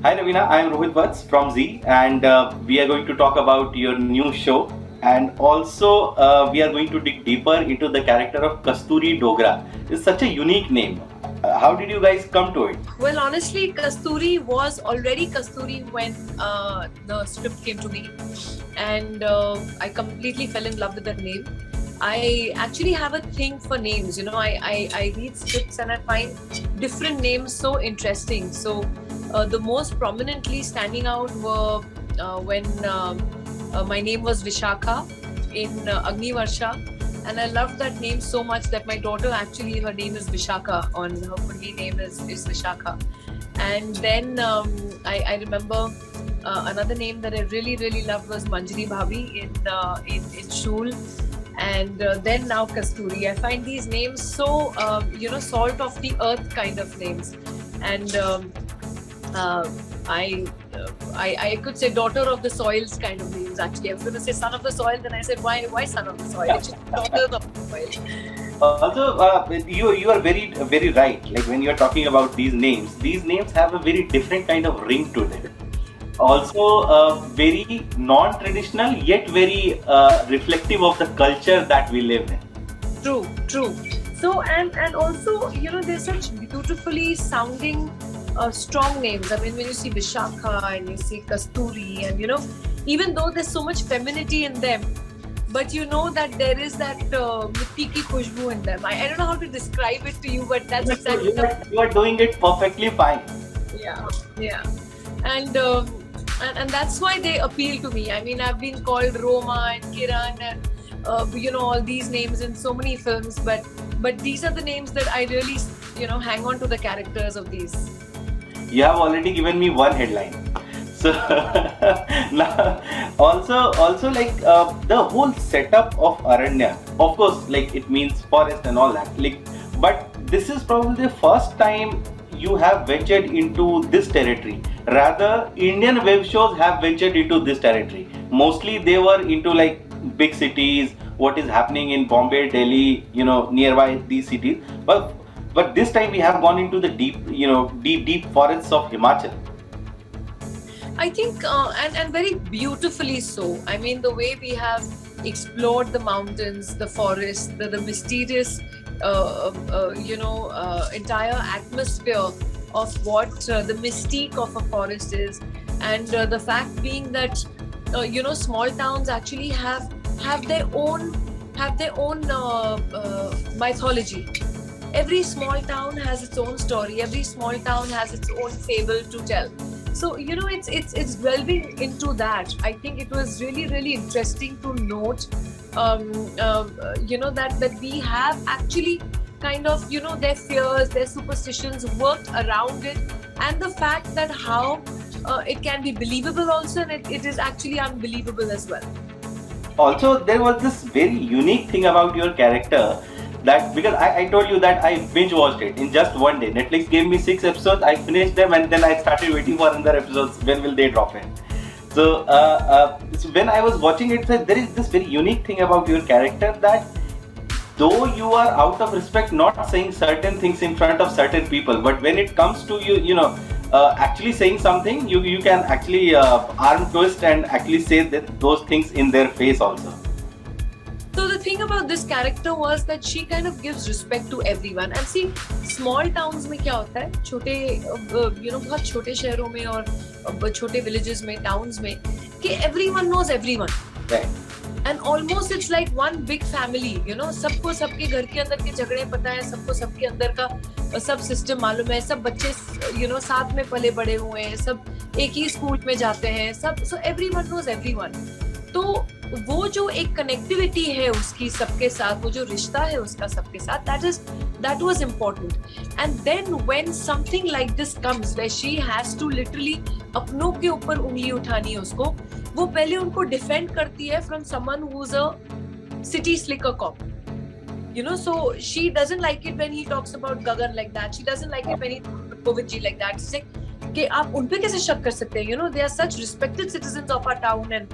Hi Ravina, I am Rohit Vats from Z, and we are going to talk about your new show. And also, we are going to dig deeper into the character of Kasturi Dogra. It's such a unique name. How did you guys come to it? Well, honestly, Kasturi was already Kasturi when the script came to me, and I completely fell in love with that name. I actually have a thing for names. I read scripts and I find different names so interesting. So, the most prominently standing out were when my name was Vishakha in Agni Varsha, and I loved that name so much that my daughter actually, her name is Vishakha, on her Kundi name is Vishakha. And then I remember another name that I really loved was Manjari Bhabi in Shul. And then now Kasturi. I find these names so salt of the earth kind of names. And uh, I I could say daughter of the soils kind of names. Actually, I was going to say son of the soil, then I said why son of the soil? It's just daughter of the soil. Also, you are very right. Like when you are talking about these names have a very different kind of ring to them. Also, very non-traditional yet very reflective of the culture that we live in. True. So and also there's such beautifully sounding strong names. I mean, when you see Vishakha and you see Kasturi, and even though there's so much femininity in them, but you know that there is that mitti ki khushbu in them. I don't know how to describe it to you, but that's exactly You are doing it perfectly fine. yeah. And and that's why they appeal to me. I mean, I've been called Roma and Kiran and all these names in so many films, but these are the names that I really hang on to the characters of these. You have already given me one headline. So now, also like the whole setup of Aranya, of course, like it means forest and all that. Like, but this is probably the first time you have ventured into this territory. Rather, Indian web shows have ventured into this territory. Mostly, they were into like big cities, what is happening in Bombay, Delhi, nearby these cities. But this time we have gone into the deep forests of Himachal. I think, and very beautifully so. I mean, the way we have explored the mountains, the forest, the mysterious, entire atmosphere of what the mystique of a forest is, and the fact being that small towns actually have their own mythology. Every small town has its own story. Every small town has its own fable to tell. So it's delving into that. I think it was really interesting to note, that we have actually kind of their fears, their superstitions worked around it, and the fact that how it can be believable also, and it is actually unbelievable as well. Also, there was this very unique thing about your character that because I told you that I binge watched it in just one day. Netflix gave me 6 episodes, I finished them, and then I started waiting for another episodes. When will they drop in? So when I was watching it, there is this very unique thing about your character that though you are out of respect not saying certain things in front of certain people, but when it comes to actually saying something, you can actually arm twist and actually say those things in their face also. So the thing about this character was that she kind of gives respect to everyone. And see, small towns में क्या होता है, छोटे बहुत छोटे शहरों में और छोटे villages में, towns में, कि everyone knows everyone. Right. And almost it's like one big family, सबको सबके घर के अंदर के झगड़े पता है, सबको सबके अंदर का सब सिस्टम मालूम है, सब बच्चे साथ में पले बड़े हुए हैं, सब एक ही स्कूल में जाते हैं, सब so everyone knows everyone. तो वो जो एक कनेक्टिविटी है उसकी सबके साथ, वो जो रिश्ता है उसका सबके साथ, that was important. And then when something like this comes where she has to literally अपनों के ऊपर उंगली उठानी है उसको, वो पहले उनको डिफेंड करती है from someone who's a city slicker cop. So she doesn't like it when he talks about Gagan like that. She doesn't like it when he talks about Covid ji like that. She's like, कि आप उन पे कैसे शक कर सकते हैं? They are such respected citizens of our town, and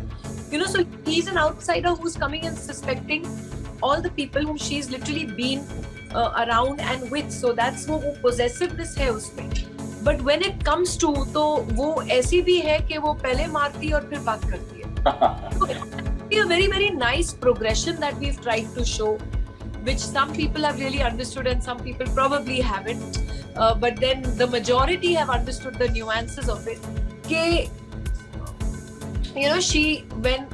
so he's an outsider who's coming and suspecting all the people whom she's literally been around and with. So that's वो possessiveness है उसमें. But when it comes to तो वो ऐसी भी है कि वो पहले मारती है और फिर बात करती है. A very very nice progression that we've tried to show, which some people have really understood and some people probably haven't, but then the majority have understood the nuances of it. Ke, she when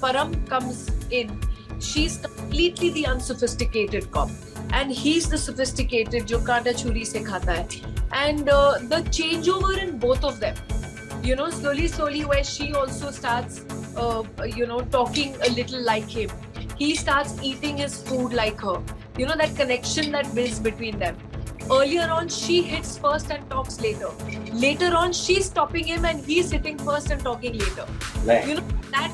Param comes in, she's completely the unsophisticated cop and he's the sophisticated jo kaanta churi se khata hai, and the changeover in both of them, slowly where she also starts talking a little like him, he starts eating his food like her, that connection that builds between them. Earlier on she hits first and talks later on she's stopping him and he's hitting first and talking later. Right.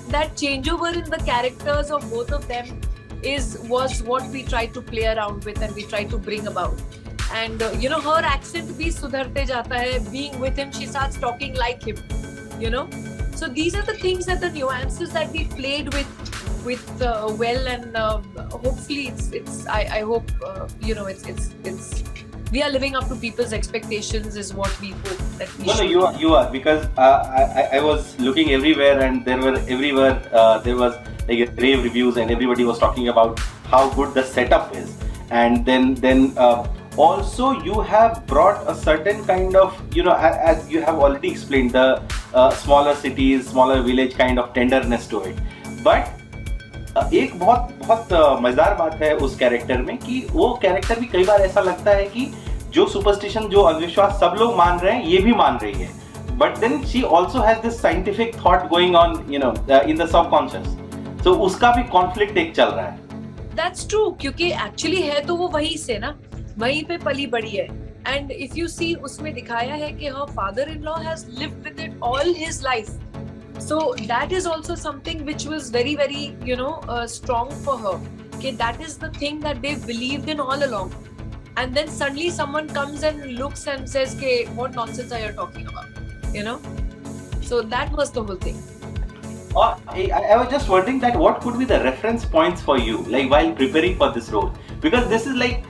That changeover in the characters of both of them was what we tried to play around with and we tried to bring about. And her accent bhi sudharte jata hai, being with him she starts talking like him, so these are the things that the nuances that we played with well, and hopefully it's I hope it's we are living up to people's expectations is what we hope that we should. No, you are because I was looking everywhere and there was like rave reviews and everybody was talking about how good the setup is, and then also you have brought a certain kind of, as you have already explained, the smaller cities, smaller village kind of tenderness to it. But एक बहुत मजेदार बात है उस character में कि वो character भी कई बार ऐसा लगता है कि जो सुपरस्टिशन, जो अंधविश्वास सब लोग मान रहे हैं, ये भी मान रही है. But then she also has this scientific thought going on in the subconscious, तो उसका भी कॉन्फ्लिक्ट एक चल रहा है. That's true, क्योंकि एक्चुअली है तो वो वहीं से ना, वहीं पे पली बड़ी है. एंड इफ यू सी, उसमें दिखाया है कि her father-in-law has lived with it all his life. So that is also something which was very very strong for her, okay, that is the thing that they believed in all along, and then suddenly someone comes and looks and says, okay, what nonsense are you talking about, so that was the whole thing. I was just wondering that what could be the reference points for you, like while preparing for this role, because this is like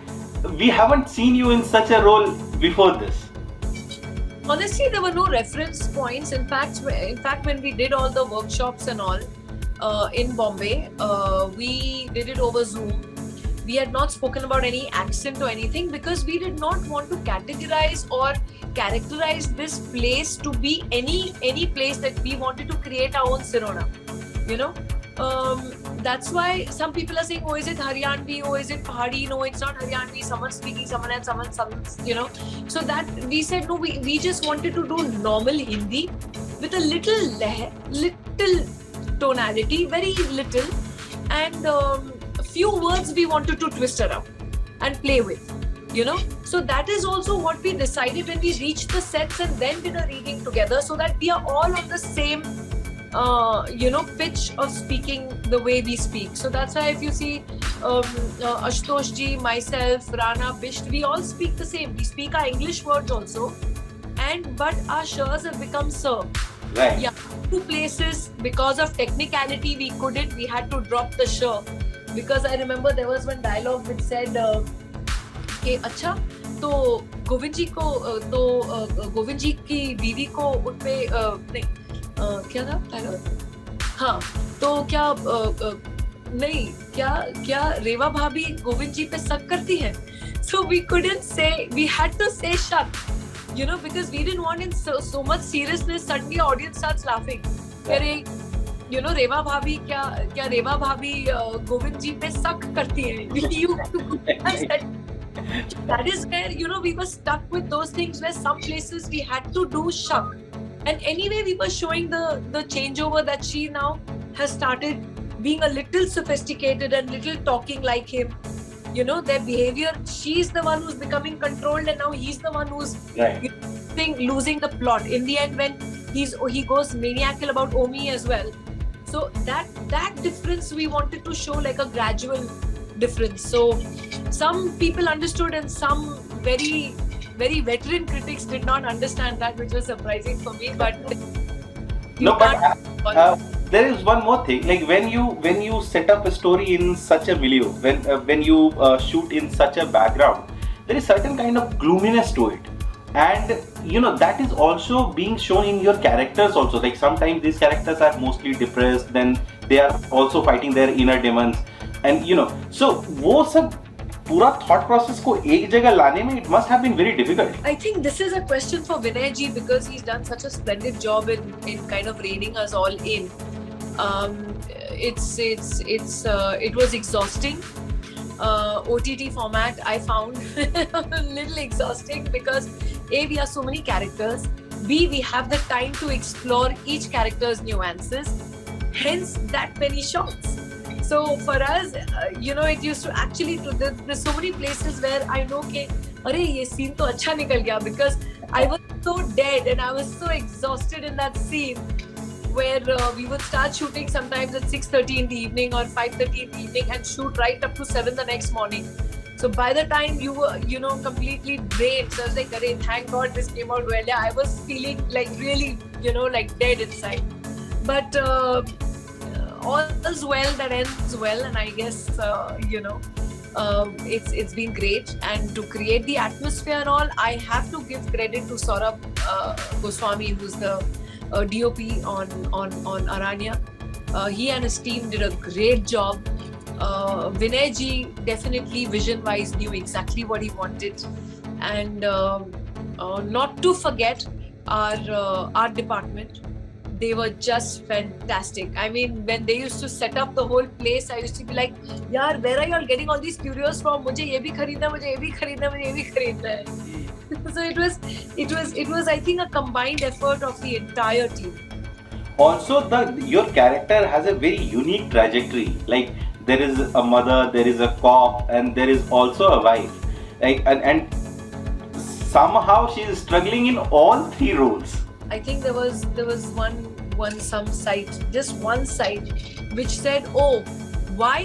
we haven't seen you in such a role before this. Honestly, there were no reference points. In fact, when we did all the workshops and all in Bombay, we did it over Zoom. We had not spoken about any accent or anything because we did not want to categorize or characterize this place to be any place that we wanted to create our own Sirona. That's why some people are saying, oh, is it Haryanvi, oh, is it Pahadi? No, it's not Haryanvi, someone's speaking someone and someone, so that we said no, we just wanted to do normal Hindi with a little tonality, very little, and a few words we wanted to twist around and play with, so that is also what we decided when we reached the sets and then did a reading together, so that we are all on the same pitch of speaking the way we speak. So that's why if you see Ashutosh ji, myself, Rana, Bisht, we all speak the same. We speak our English words also, but our shurs have become sir. Right. Yeah, two places because of technicality we couldn't. We had to drop the shur because I remember there was one dialogue which said कि अच्छा तो गोविंद जी को तो गोविंद जी की बीवी को उन पे नहीं क्या था डायलॉग, हाँ तो क्या नहीं क्या रेवा भाभी गोविंद जी पे शक करती है. So we couldn't say, we had to say shut, because we didn't want in so much seriousness suddenly audience starts laughing. अरे रेवा भाभी क्या रेवा भाभी गोविंद जी पे शक करती है. That is where we were stuck with those things where some places we had to do shak. And anyway, we were showing the changeover that she now has started being a little sophisticated and little talking like him. Their behavior, she's the one who's becoming controlled and now he's the one who's losing the plot. In the end, when he goes maniacal about Omi as well. So that difference we wanted to show like a gradual difference. So some people understood and some very very veteran critics did not understand that, which was surprising for me. But there is one more thing. Like when you set up a story in such a milieu, when you shoot in such a background, there is certain kind of gloominess to it. and that is also being shown in your characters also. Like sometimes these characters are mostly depressed, then they are also fighting their inner demons, and so वो सब पूरा thought process को एक जगह लाने में it must have been very difficult. I think this is a question for Vinay ji, because he's done such a splendid job in kind of reining us all in. It was exhausting. OTT format I found a little exhausting because A, we are so many characters. B, we have the time to explore each character's nuances. Hence that many shots. So for us, it used to actually, there's so many places where I know कि अरे ये scene तो अच्छा निकल गया, because I was so dead and I was so exhausted in that scene where we would start shooting sometimes at 6:30 in the evening or 5:30 in the evening and shoot right up to 7 the next morning. So by the time you were, completely drained, so I was like, "Arey, thank God this came out well." I was feeling like really, like dead inside. But all's well that ends well, and I guess it's been great. And to create the atmosphere and all, I have to give credit to Saurabh Goswami, who's the DOP on Aranya. He and his team did a great job. Vinay ji definitely vision-wise knew exactly what he wanted, and not to forget our art department. They were just fantastic. I mean, when they used to set up the whole place, I used to be like, "Yaar, where are you all getting all these curios from? मुझे ये भी खरीदना, मुझे ये भी खरीदना, मुझे ये भी खरीदना है." So it was I think a combined effort of the entire team. Also, your character has a very unique trajectory. Like there is a mother, there is a cop, and there is also a wife. Like and somehow she is struggling in all three roles. I think there was some site, just one site, which said, "Oh, why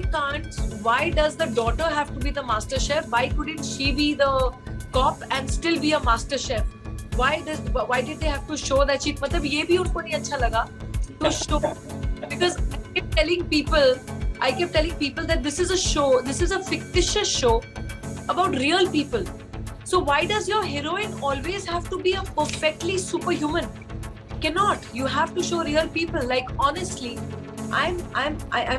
does the daughter have to be the master chef? Why couldn't she be the cop and still be a master chef? Why did they have to show that she?" मतलब ये भी उनको नहीं अच्छा लगा to show, because I kept telling people that this is a show, this is a fictitious show about real people. So why does your heroine always have to be a perfectly superhuman? Cannot. You have to show real people. Like honestly, I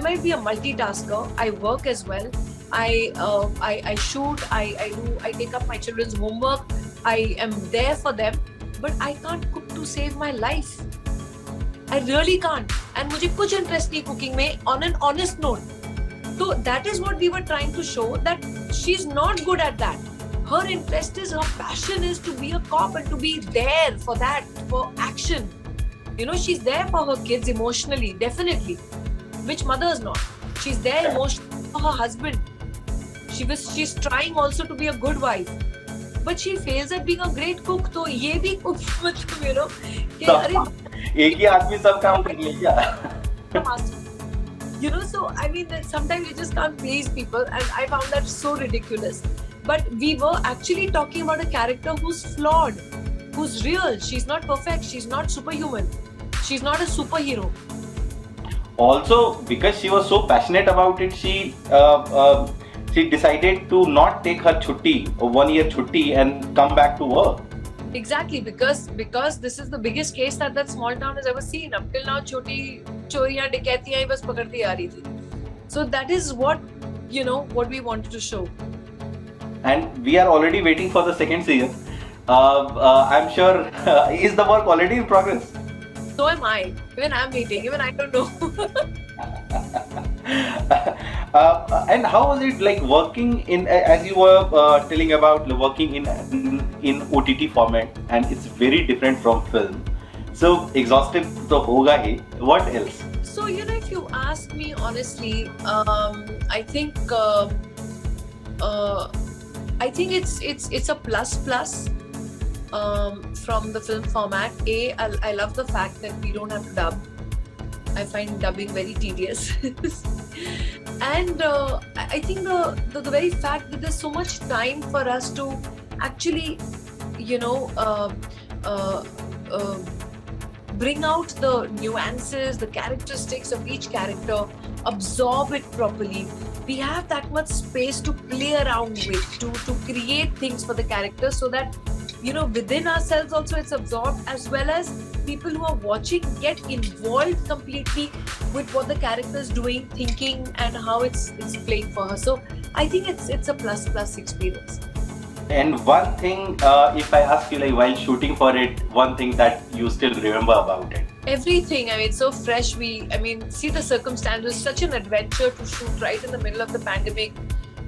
might be a multitasker. I work as well. I shoot. I take up my children's homework. I am there for them, but I can't cook to save my life. I really can't. And मुझे कुछ interest नहीं cooking में, on an honest note. So that is what we were trying to show, that she's not good at that. Her interest is, her passion is to be a cop and to be there for that, for action. She's there for her kids emotionally, definitely, which mother is not. She's there emotionally for her husband. She's trying also to be a good wife, but she fails at being a great cook. तो ये भी मतलब कि अरे एक ही आदमी सब काम कर ले क्या? So I mean that sometimes you just can't please people, and I found that so ridiculous. But we were actually talking about a character who's flawed, who's real. She's not perfect. She's not superhuman. She's not a superhero. Also, because she was so passionate about it, she decided to not take her chutti, or 1 year chutti, and come back to work. Exactly, because this is the biggest case that small town has ever seen. Up till now, choti choriyan dikaiyan hi bas pakadti aa rahi thi. So that is what what we wanted to show. And we are already waiting for the second season. I'm sure is the work already in progress? So am I. Even I'm waiting. Even I don't know. And how was it like working in, as you were telling about working in OTT format, and it's very different from film. So exhausted to hoga hi. What else? So if you ask me honestly, I think it's a plus from the film format. I love the fact that we don't have to dub. I find dubbing very tedious. And I think the very fact that there's so much time for us to actually bring out the nuances, the characteristics of each character, absorb it properly. We have that much space to play around with, to create things for the characters, so that within ourselves also it's absorbed, as well as people who are watching get involved completely with what the character is doing, thinking, and how it's playing for her. So I think it's a plus experience. And one thing, if I ask you, like while shooting for it, one thing that you still remember about it? Everything. I mean, it's so fresh. See the circumstances, such an adventure to shoot right in the middle of the pandemic.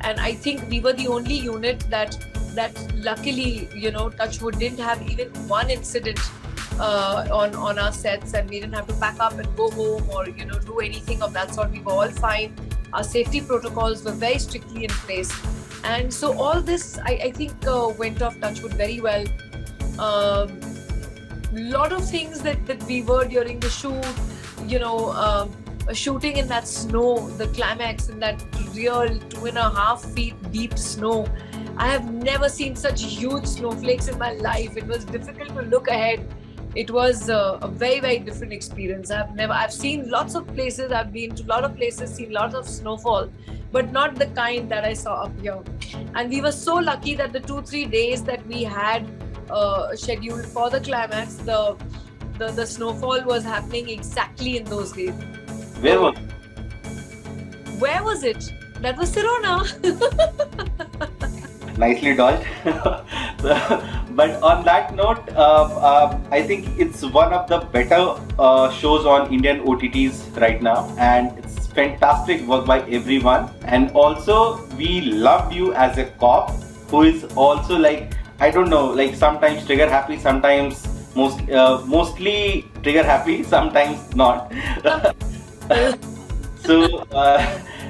And I think we were the only unit that luckily, Touchwood didn't have even one incident on our sets, and we didn't have to pack up and go home or, do anything of that sort. We were all fine. Our safety protocols were very strictly in place. And so all this, I think, went off Touchwood very well. Lot of things that we were during the shoot, shooting in that snow, the climax in that real 2.5 feet deep snow. I have never seen such huge snowflakes in my life. It was difficult to look ahead. It was a very, very different experience. I've seen lots of places, I've been to a lot of places, seen lots of snowfall, but not the kind that I saw up here. And we were so lucky that the 2-3 days that we had scheduled for the climax, the snowfall was happening exactly in those days. Where was it? That was Sirona. Nicely dodged. But on that note, I think it's one of the better shows on Indian OTTs right now, and it's fantastic work by everyone. And also, we loved you as a cop who is also I don't know, sometimes trigger happy, sometimes mostly trigger happy, sometimes not. So,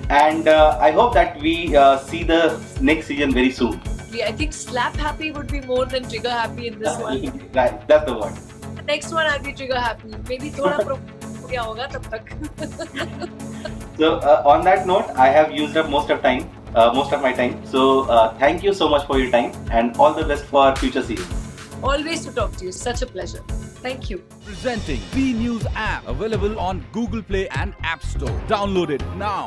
and I hope that we see the next season very soon. I think slap happy would be more than trigger happy in this one. Right, that's the word. The next one I'll be trigger happy. Maybe thoda ho gaya hoga tab tak. So on that note, I have used up most of my time. So thank you so much for your time, and all the best for future seasons. Always to talk to you. Such a pleasure. Thank you. Presenting V News app, available on Google Play and App Store. Download it now.